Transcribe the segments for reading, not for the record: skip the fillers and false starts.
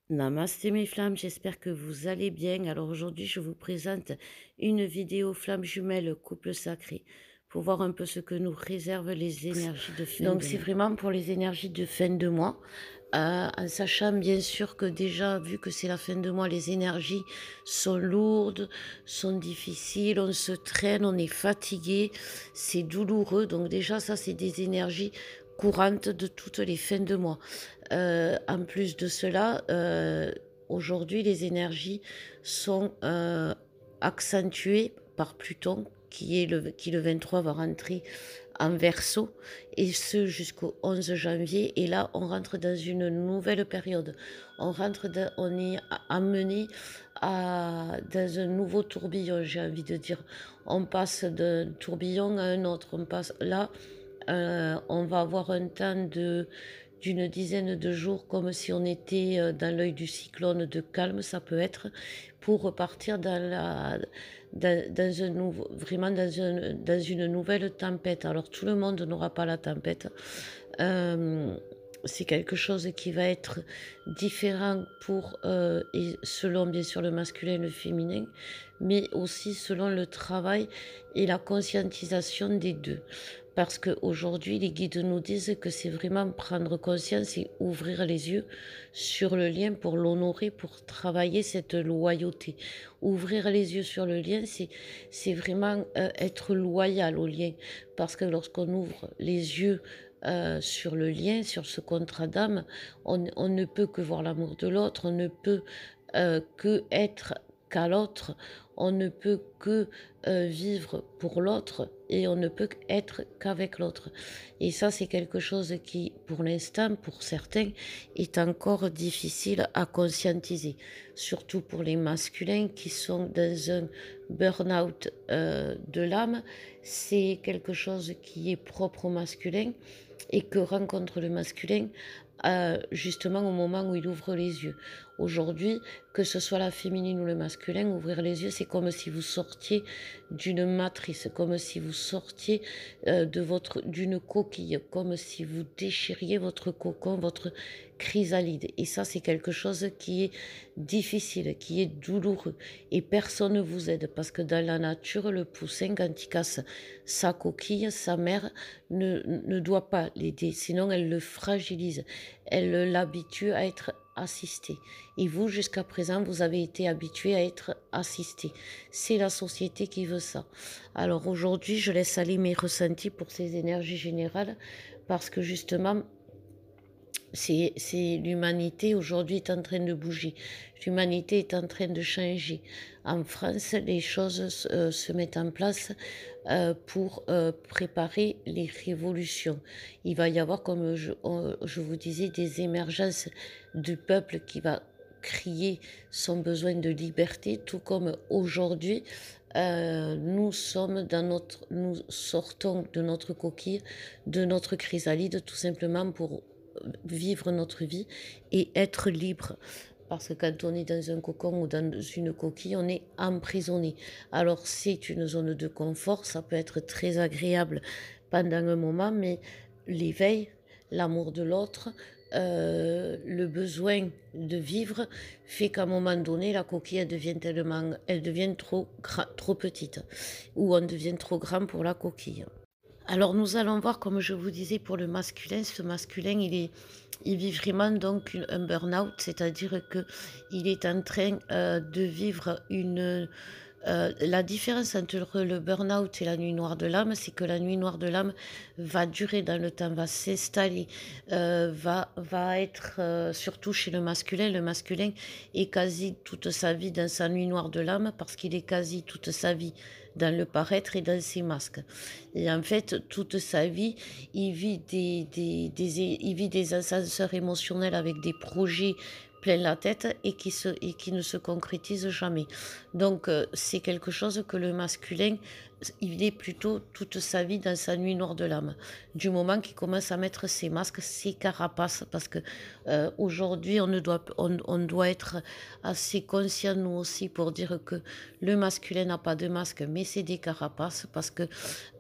Namasté mes flammes, j'espère que vous allez bien. Alors aujourd'hui, je vous présente une vidéo flamme jumelle couple sacré pour voir un peu ce que nous réservent les énergies de fin Donc de c'est mois. vraiment pour les énergies de fin de mois, en sachant bien sûr que déjà, vu que c'est la fin de mois, les énergies sont lourdes, sont difficiles, on se traîne, on est fatigué, c'est douloureux. Donc déjà ça, c'est des énergies courantes de toutes les fins de mois. En plus de cela, aujourd'hui les énergies sont, accentuées par Pluton qui le 23 va rentrer en Verseau et ce jusqu'au 11 janvier et là on rentre dans une nouvelle période. On est amené à dans un nouveau tourbillon, j'ai envie de dire. On passe d'un tourbillon à un autre, on passe là, on va avoir un temps d'une dizaine de jours comme si on était, dans l'œil du cyclone de calme, ça peut être, pour repartir dans un nouveau vraiment dans une nouvelle tempête. Alors tout le monde n'aura pas la tempête. Hem, c'est quelque chose qui va être différent pour, et selon bien sûr le masculin et le féminin, mais aussi selon le travail et la conscientisation des 2. Parce qu'aujourd'hui, les guides nous disent que c'est vraiment prendre conscience et ouvrir les yeux sur le lien pour l'honorer, pour travailler cette loyauté. Ouvrir les yeux sur le lien, c'est vraiment, être loyal au lien. Parce que lorsqu'on ouvre les yeux, sur le lien, sur ce contrat d'âme, on ne peut que voir l'amour de l'autre, on ne peut, que être qu'à l'autre, on ne peut que, vivre pour l'autre et on ne peut être qu'avec l'autre et ça, c'est quelque chose qui, pour l'instant, pour certains, est encore difficile à conscientiser, surtout pour les masculins qui sont dans un burn-out, de l'âme. C'est quelque chose qui est propre au masculin et que rencontre le masculin, justement au moment où il ouvre les yeux. Aujourd'hui, que ce soit la féminine ou le masculin, ouvrir les yeux, c'est comme si vous sortiez d'une matrice, comme si vous sortiez, d'une coquille, comme si vous déchiriez votre cocon, votre chrysalide et ça, c'est quelque chose qui est difficile, qui est douloureux et personne ne vous aide parce que dans la nature, le poussin, quand il casse sa coquille, sa mère ne doit pas l'aider, sinon elle le fragilise. Elle l'habitue à être assisté. Et vous, jusqu'à présent, vous avez été habitué à être assisté. C'est la société qui veut ça. Alors aujourd'hui, je laisse aller mes ressentis pour ces énergies générales parce que justement, c'est l'humanité aujourd'hui est en train de bouger. L'humanité est en train de changer. En France, les choses se mettent en place pour préparer les révolutions. Il va y avoir, comme je vous disais, des émergences du peuple qui va crier son besoin de liberté, tout comme aujourd'hui, nous sortons de notre coquille, de notre chrysalide, tout simplement pour vivre notre vie et être libre. Parce que quand on est dans un cocon ou dans une coquille, on est emprisonné. Alors c'est une zone de confort, ça peut être très agréable pendant un moment, mais l'éveil, l'amour de l'autre, le besoin de vivre fait qu'à un moment donné, la coquille, elle devient trop petite, ou on devient trop grand pour la coquille. Alors nous allons voir, comme je vous disais pour le masculin, ce masculin, il vit vraiment donc un burn-out, c'est-à-dire que il est en train de vivre la différence entre le burn-out et la nuit noire de l'âme, c'est que la nuit noire de l'âme va durer dans le temps, va s'installer, va être surtout chez le masculin est quasi toute sa vie dans sa nuit noire de l'âme parce qu'il est quasi toute sa vie dans le paraître et dans ses masques. Et en fait, toute sa vie, il vit des ascenseurs émotionnels avec des projets plein la tête et qui ne se concrétisent jamais. Donc, c'est quelque chose que le masculin il est plutôt toute sa vie dans sa nuit noire de l'âme. Du moment qu'il commence à mettre ses masques, ses carapaces, parce que aujourd'hui, on doit être assez conscient, nous aussi, pour dire que le masculin n'a pas de masque, mais c'est des carapaces, parce que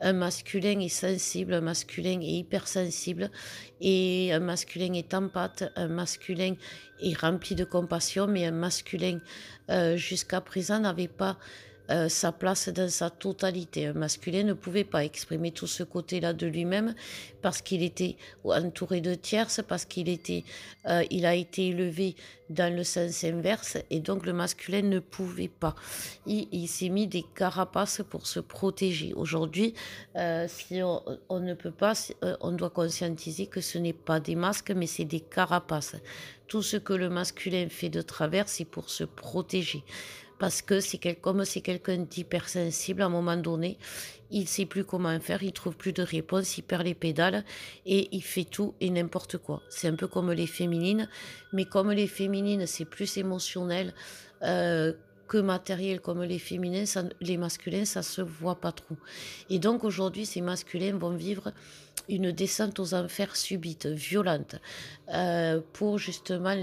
un masculin est sensible, un masculin est hypersensible, et un masculin est empathe, un masculin est rempli de compassion, mais un masculin, jusqu'à présent, n'avait pas sa place dans sa totalité. Un masculin ne pouvait pas exprimer tout ce côté-là de lui-même parce qu'il était entouré de tierces, parce il a été élevé dans le sens inverse et donc le masculin ne pouvait pas. Il s'est mis des carapaces pour se protéger. Aujourd'hui, si on ne peut pas, on doit conscientiser que ce n'est pas des masques, mais c'est des carapaces. Tout ce que le masculin fait de travers, c'est pour se protéger. Parce que comme c'est quelqu'un d'hypersensible, à un moment donné, il ne sait plus comment faire, il trouve plus de réponse, il perd les pédales et il fait tout et n'importe quoi. C'est un peu comme les féminines, mais comme les féminines, c'est plus émotionnel que matériel comme les féminins, les masculins, ça se voit pas trop. Et donc aujourd'hui, ces masculins vont vivre une descente aux enfers subite, violente, pour justement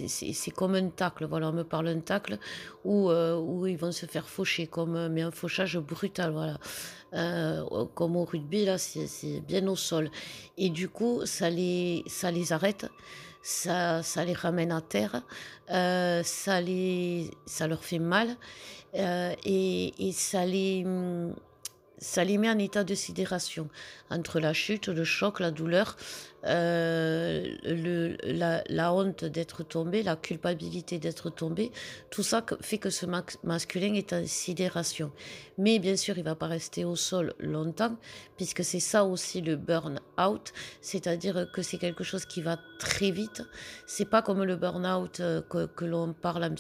c'est comme un tacle, voilà, on me parle d'un tacle où ils vont se faire faucher, mais un fauchage brutal, voilà. Comme au rugby, là, c'est bien au sol. Et du coup, ça les arrête, ça les ramène à terre, ça leur fait mal, et ça les met en état de sidération entre la chute, le choc, la douleur, la honte d'être tombé, la culpabilité d'être tombé. Tout ça fait que ce masculin est en sidération. Mais bien sûr, il ne va pas rester au sol longtemps, puisque c'est ça aussi le burn-out, c'est-à-dire que c'est quelque chose qui va très vite. C'est pas comme le burn-out que l'on parle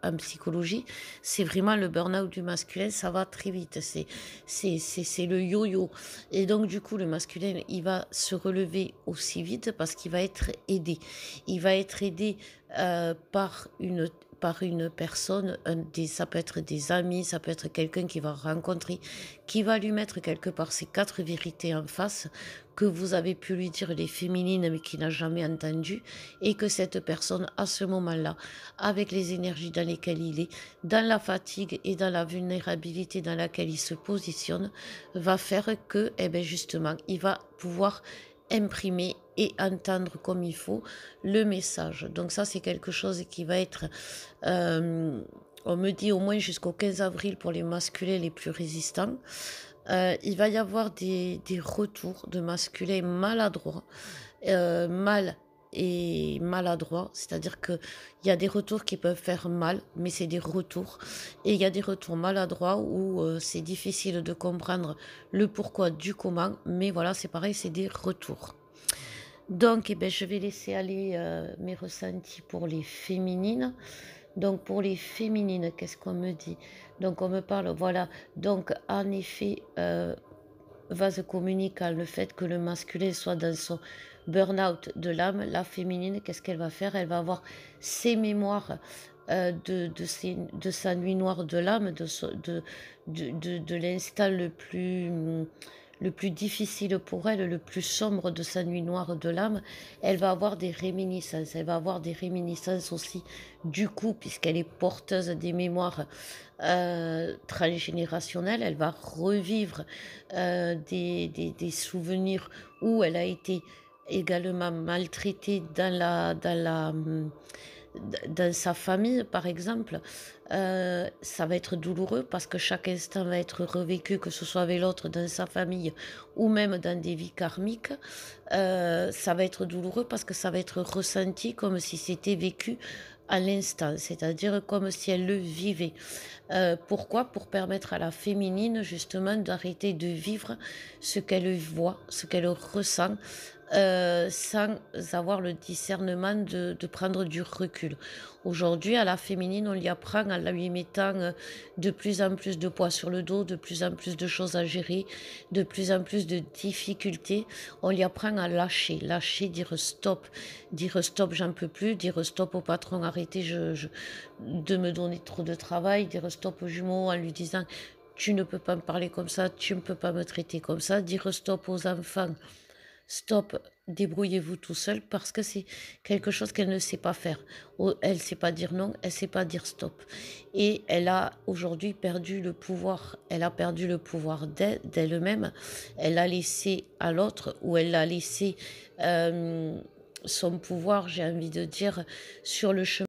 en psychologie, c'est vraiment le burn-out du masculin, ça va très vite. C'est le yo-yo. Et donc, du coup, le masculin, il va se relever aussi vite parce qu'il va être aidé. Il va être aidé par une personne, ça peut être des amis, ça peut être quelqu'un qui va rencontrer, qui va lui mettre quelque part ces quatre vérités en face que vous avez pu lui dire les féminines mais qui n'a jamais entendu et que cette personne à ce moment-là, avec les énergies dans lesquelles il est, dans la fatigue et dans la vulnérabilité dans laquelle il se positionne, va faire que, eh ben justement, il va pouvoir imprimer et entendre comme il faut le message. Donc ça, c'est quelque chose qui va être, euh, on me dit au moins jusqu'au 15 avril pour les masculins les plus résistants. Il va y avoir des retours de masculins maladroits, mal et maladroits, c'est-à-dire qu'il y a des retours qui peuvent faire mal, mais c'est des retours, et il y a des retours maladroits où c'est difficile de comprendre le pourquoi du comment, mais voilà, c'est pareil, c'est des retours. Donc, eh ben, je vais laisser aller mes ressentis pour les féminines. Donc, pour les féminines, qu'est-ce qu'on me dit? Donc, on me parle, voilà. Donc, en effet, vase communicant, le fait que le masculin soit dans son burn-out de l'âme, la féminine, qu'est-ce qu'elle va faire? Elle va avoir ses mémoires de sa nuit noire de l'âme, de l'instant le plus difficile pour elle, le plus sombre de sa nuit noire de l'âme. Elle va avoir des réminiscences. Elle va avoir des réminiscences aussi du coup, puisqu'elle est porteuse des mémoires transgénérationnelles. Elle va revivre des souvenirs où elle a été également maltraitée dans sa famille, par exemple. Ça va être douloureux parce que chaque instant va être revécu, que ce soit avec l'autre, dans sa famille ou même dans des vies karmiques. Ça va être douloureux parce que ça va être ressenti comme si c'était vécu à l'instant, c'est-à-dire comme si elle le vivait. Pourquoi? Pour permettre à la féminine justement d'arrêter de vivre ce qu'elle voit, ce qu'elle ressent, sans avoir le discernement de prendre du recul. Aujourd'hui, à la féminine, on lui apprend en lui mettant de plus en plus de poids sur le dos, de plus en plus de choses à gérer, de plus en plus de difficultés. On lui apprend à lâcher, lâcher, dire stop, j'en peux plus, dire stop au patron, arrêtez de me donner trop de travail, dire stop au jumeau en lui disant tu ne peux pas me parler comme ça, tu ne peux pas me traiter comme ça, dire stop aux enfants, stop, débrouillez-vous tout seul parce que c'est quelque chose qu'elle ne sait pas faire. Elle ne sait pas dire non, elle ne sait pas dire stop. Et elle a aujourd'hui perdu le pouvoir. Elle a perdu le pouvoir d'elle-même. Elle l'a laissé à l'autre ou elle l'a laissé euh, son pouvoir, j'ai envie de dire, sur le chemin